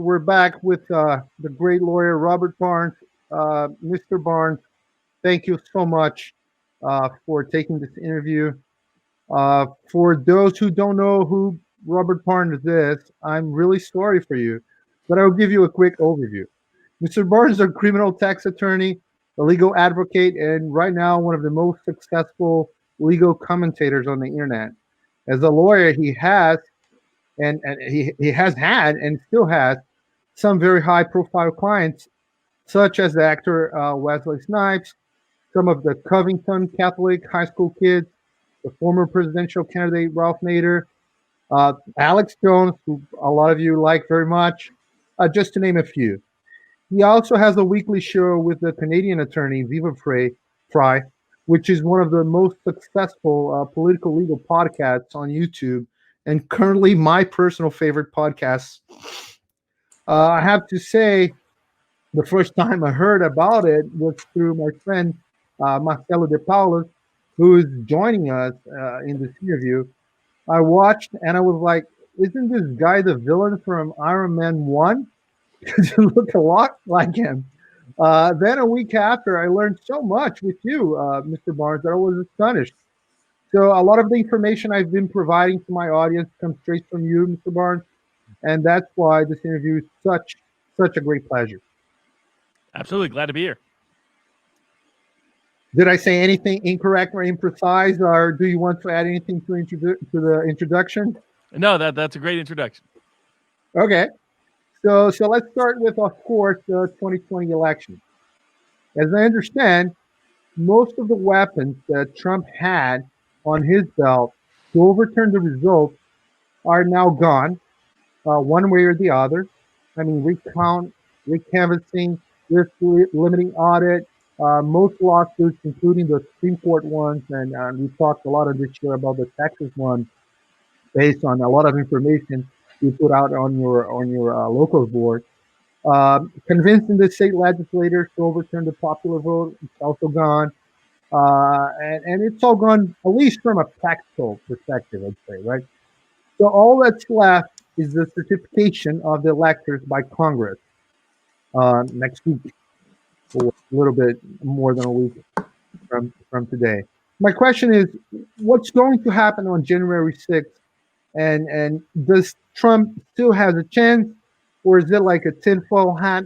we're back with the great lawyer Robert Barnes. Mr. Barnes, thank you so much for taking this interview. For those who don't know who Robert Barnes is, I'm really sorry for you, but I'll give you a quick overview. Mr. Barnes is a criminal tax attorney, a legal advocate, and right now one of the most successful legal commentators on the internet. As a lawyer, he has he has had and still has some very high profile clients, such as the actor Wesley Snipes, some of the Covington Catholic high school kids, the former presidential candidate Ralph Nader, Alex Jones, who a lot of you like very much, just to name a few. He also has a weekly show with the Canadian attorney Viva Fry, which is one of the most successful political legal podcasts on YouTube, and currently my personal favorite podcast. I have to say, the first time I heard about it was through my friend Marcelo de Paulo, who is joining us in this interview. I watched and I was like, isn't this guy the villain from Iron Man 1? Because you look a lot like him. Then a week after, I learned so much with you, Mr. Barnes, that I was astonished. So a lot of the information I've been providing to my audience comes straight from you, Mr. Barnes, and that's why this interview is such a great pleasure. Absolutely, glad to be here. Did I say anything incorrect or imprecise, or do you want to add anything to the introduction? No, that's a great introduction. Okay, so let's start with, of course, the 2020 election. As I understand, most of the weapons that Trump had on his belt to overturn the results are now gone, one way or the other. I mean, recount, recanvassing, risk limiting audit, most lawsuits, including the Supreme Court ones, and we talked a lot of this year about the Texas one, based on a lot of information you put out on your local board. Convincing the state legislators to overturn the popular vote, it's also gone. And it's all gone, at least from a practical perspective, I'd say, right? So all that's left is the certification of the electors by Congress next week, or a little bit more than a week from today. My question is, what's going to happen on January 6th? And does Trump still have a chance, or is it like a tinfoil hat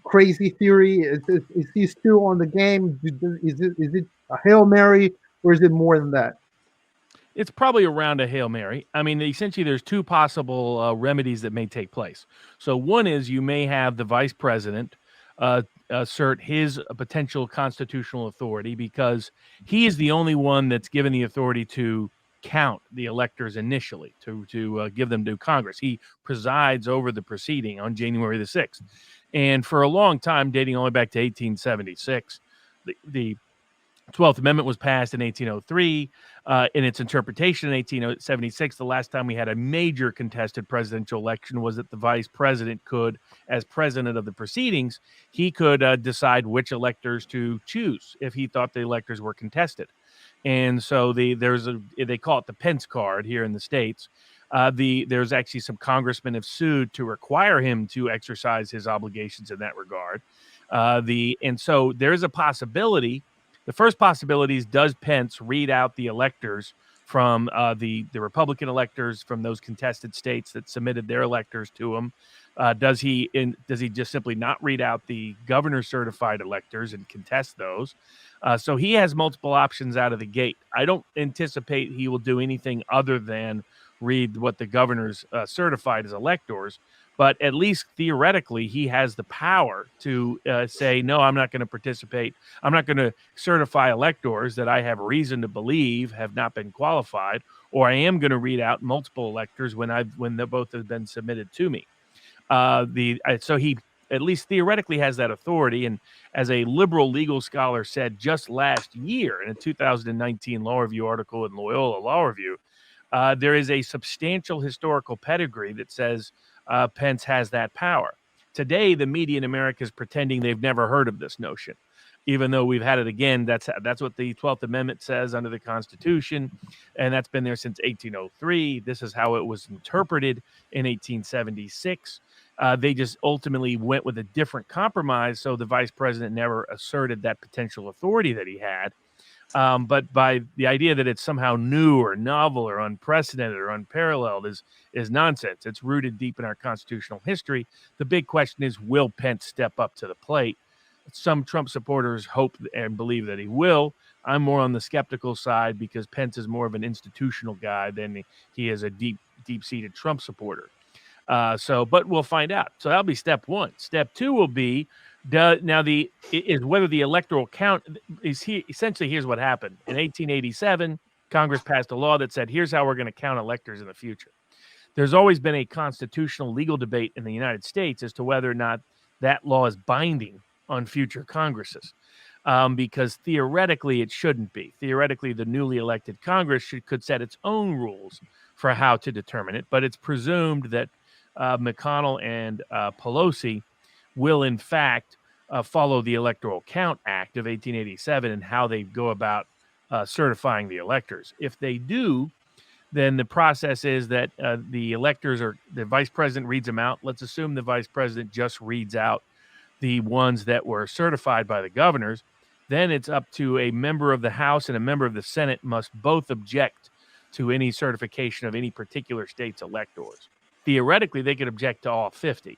crazy theory? Is he still on the game? Is it a Hail Mary, or is it more than that? It's probably around a Hail Mary. I mean, essentially, there's two possible remedies that may take place. So one is you may have the vice president assert his potential constitutional authority, because he is the only one that's given the authority to count the electors initially, to give them to Congress. He presides over the proceeding on January the 6th. And for a long time, dating only back to 1876, the 12th Amendment was passed in 1803. In its interpretation in 1876, the last time we had a major contested presidential election was that the vice president could, as president of the proceedings, he could decide which electors to choose if he thought the electors were contested. And so they call it the Pence card here in the States. There's actually some congressmen have sued to require him to exercise his obligations in that regard. And so there's a possibility. The first possibility is, does Pence read out the electors from the Republican electors from those contested states that submitted their electors to him? Does he just simply not read out the governor certified electors and contest those? So he has multiple options out of the gate. I don't anticipate he will do anything other than read what the governors certified as electors, but at least theoretically, he has the power to say, no, I'm not going to participate. I'm not going to certify electors that I have reason to believe have not been qualified, or I am going to read out multiple electors when they both have been submitted to me. So he at least theoretically has that authority. And as a liberal legal scholar said just last year in a 2019 Law Review article in Loyola Law Review, there is a substantial historical pedigree that says Pence has that power. Today, the media in America is pretending they've never heard of this notion. even though we've had it again. That's what the 12th Amendment says under the Constitution, and that's been there since 1803. This is how it was interpreted in 1876. They just ultimately went with a different compromise, so the vice president never asserted that potential authority that he had. But by the idea that it's somehow new or novel or unprecedented or unparalleled is nonsense. It's rooted deep in our constitutional history. The big question is, will Pence step up to the plate? Some Trump supporters hope and believe that he will. I'm more on the skeptical side because Pence is more of an institutional guy than he is a deep-seated Trump supporter. But we'll find out. So that'll be step one. Step two will be whether the electoral count is here. Essentially, here's what happened. In 1887, Congress passed a law that said, here's how we're going to count electors in the future. There's always been a constitutional legal debate in the United States as to whether or not that law is binding on future Congresses, because theoretically it shouldn't be. Theoretically, the newly elected Congress could set its own rules for how to determine it, but it's presumed that McConnell and Pelosi will, in fact, follow the Electoral Count Act of 1887 and how they go about certifying the electors. If they do, then the process is that the electors the vice president reads them out. Let's assume the vice president just reads out the ones that were certified by the governors. Then it's up to a member of the House and a member of the Senate must both object to any certification of any particular state's electors. Theoretically, they could object to all 50.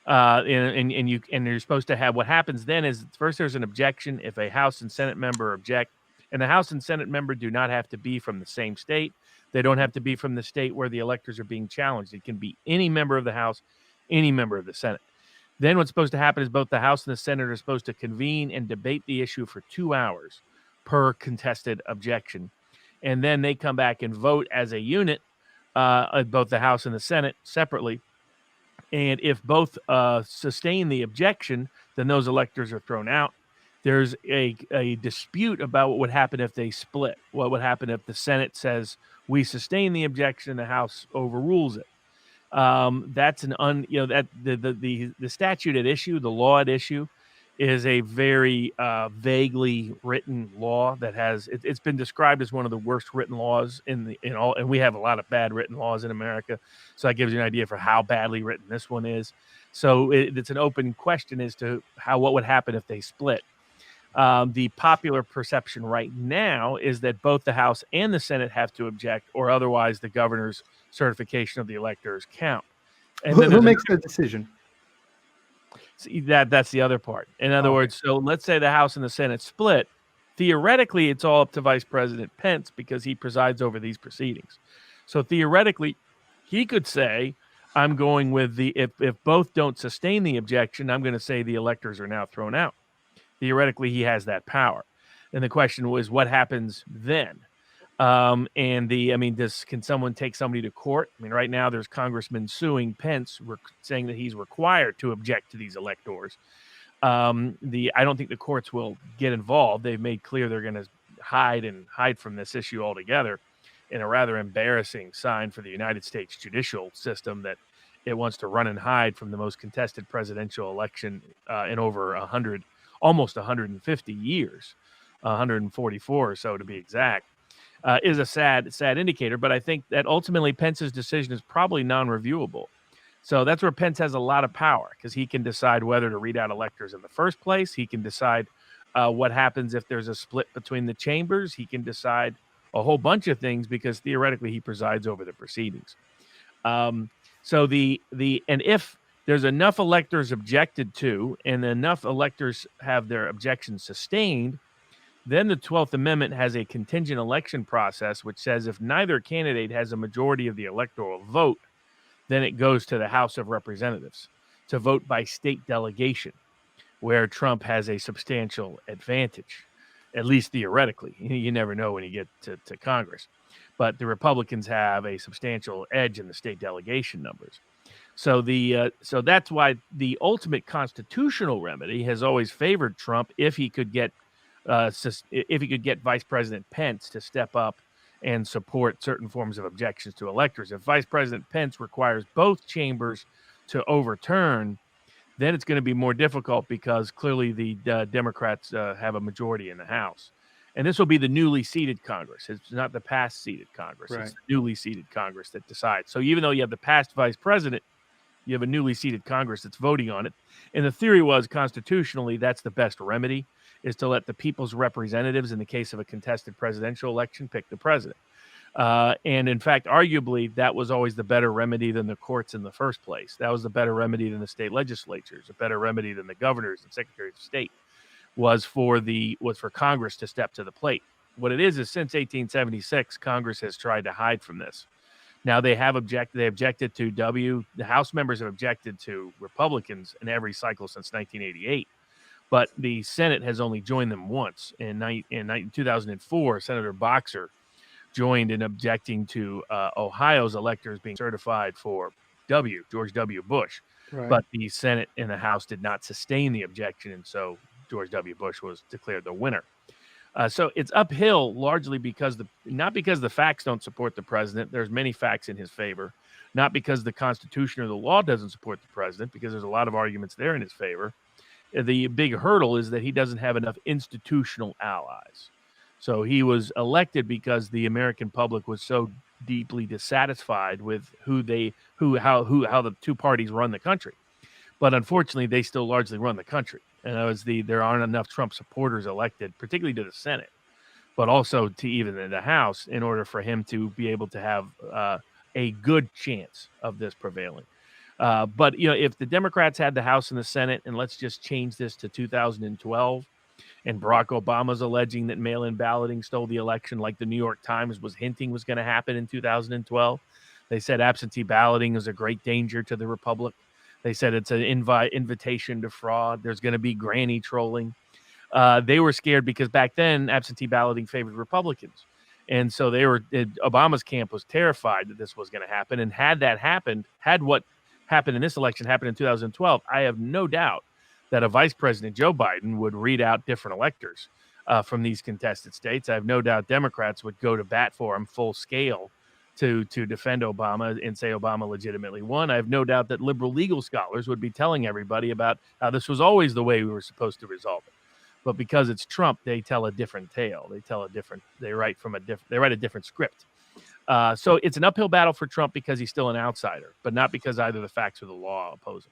And you're supposed to have, what happens then is first there's an objection if a House and Senate member object, and the House and Senate member do not have to be from the same state. They don't have to be from the state where the electors are being challenged. It can be any member of the House, any member of the Senate. Then what's supposed to happen is both the House and the Senate are supposed to convene and debate the issue for 2 hours per contested objection. And then they come back and vote as a unit, both the House and the Senate separately. And if both sustain the objection, then those electors are thrown out. There's a dispute about what would happen if they split. What would happen if the Senate says we sustain the objection and the House overrules it? That's the statute at issue, the law at issue, is a very vaguely written law that it's been described as one of the worst written laws in all, and we have a lot of bad written laws in America. So that gives you an idea for how badly written this one is. So it's an open question as to what would happen if they split. The popular perception right now is that both the House and the Senate have to object, or otherwise the governor's certification of the electors count. And who makes that decision? See, that's the other part. In other words, so let's say the House and the Senate split. Theoretically, it's all up to Vice President Pence because he presides over these proceedings. So theoretically, he could say, I'm going with if both don't sustain the objection, I'm going to say the electors are now thrown out. Theoretically, he has that power. And the question was, what happens then? Can someone take somebody to court? I mean, right now there's congressmen suing Pence, saying that he's required to object to these electors. I don't think the courts will get involved. They've made clear they're going to hide from this issue altogether, in a rather embarrassing sign for the United States judicial system that it wants to run and hide from the most contested presidential election in over almost 150 years, 144 or so to be exact. Is a sad indicator, but I think that ultimately Pence's decision is probably non-reviewable. So that's where Pence has a lot of power, because he can decide whether to read out electors in the first place. He can decide what happens if there's a split between the chambers. He can decide a whole bunch of things because theoretically he presides over the proceedings. And if there's enough electors objected to and enough electors have their objections sustained, then the 12th Amendment has a contingent election process, which says if neither candidate has a majority of the electoral vote, then it goes to the House of Representatives to vote by state delegation, where Trump has a substantial advantage, at least theoretically. You never know when you get to Congress. But the Republicans have a substantial edge in the state delegation numbers. So that's why the ultimate constitutional remedy has always favored Trump if he could get Vice President Pence to step up and support certain forms of objections to electors. If Vice President Pence requires both chambers to overturn then it's going to be more difficult because clearly the Democrats have a majority in the House. And this will be the newly seated Congress. It's not the past seated Congress. Right. It's the newly seated Congress that decides. So even though you have the past vice president, you have a newly seated Congress that's voting on it. And the theory was constitutionally, that's the best remedy, is to let the people's representatives, in the case of a contested presidential election, pick the president. And in fact, arguably, that was always the better remedy than the courts in the first place. That was the better remedy than the state legislatures, a better remedy than the governors and secretaries of state was for Congress to step to the plate. What it is since 1876, Congress has tried to hide from this. Now they objected to the House members have objected to Republicans in every cycle since 1988. But the Senate has only joined them once. In 2004, Senator Boxer joined in objecting to Ohio's electors being certified for George W. Bush. Right. But the Senate and the House did not sustain the objection, and so George W. Bush was declared the winner. So it's uphill largely not because the facts don't support the president. There's many facts in his favor. Not because the Constitution or the law doesn't support the president, because there's a lot of arguments there in his favor. The big hurdle is that he doesn't have enough institutional allies. So he was elected because the American public was so deeply dissatisfied with how the two parties run the country. But unfortunately, they still largely run the country. And there aren't enough Trump supporters elected, particularly to the Senate, but also to even in the House, in order for him to be able to have a good chance of this prevailing. But if the Democrats had the House and the Senate, and let's just change this to 2012, and Barack Obama's alleging that mail-in balloting stole the election, like the New York Times was hinting was going to happen in 2012. They said absentee balloting is a great danger to the republic. They said it's an invitation to fraud. There's going to be granny trolling. They were scared because back then absentee balloting favored Republicans. And so Obama's camp was terrified that this was going to happen. And had what happened in this election happened in 2012, I have no doubt that a Vice President Joe Biden would read out different electors from these contested states. I have no doubt Democrats would go to bat for him full scale to defend Obama and say Obama legitimately won. I have no doubt that liberal legal scholars would be telling everybody about how this was always the way we were supposed to resolve it. But because it's Trump, they tell a different tale. They write a different script. So it's an uphill battle for Trump because he's still an outsider, but not because either the facts or the law oppose him.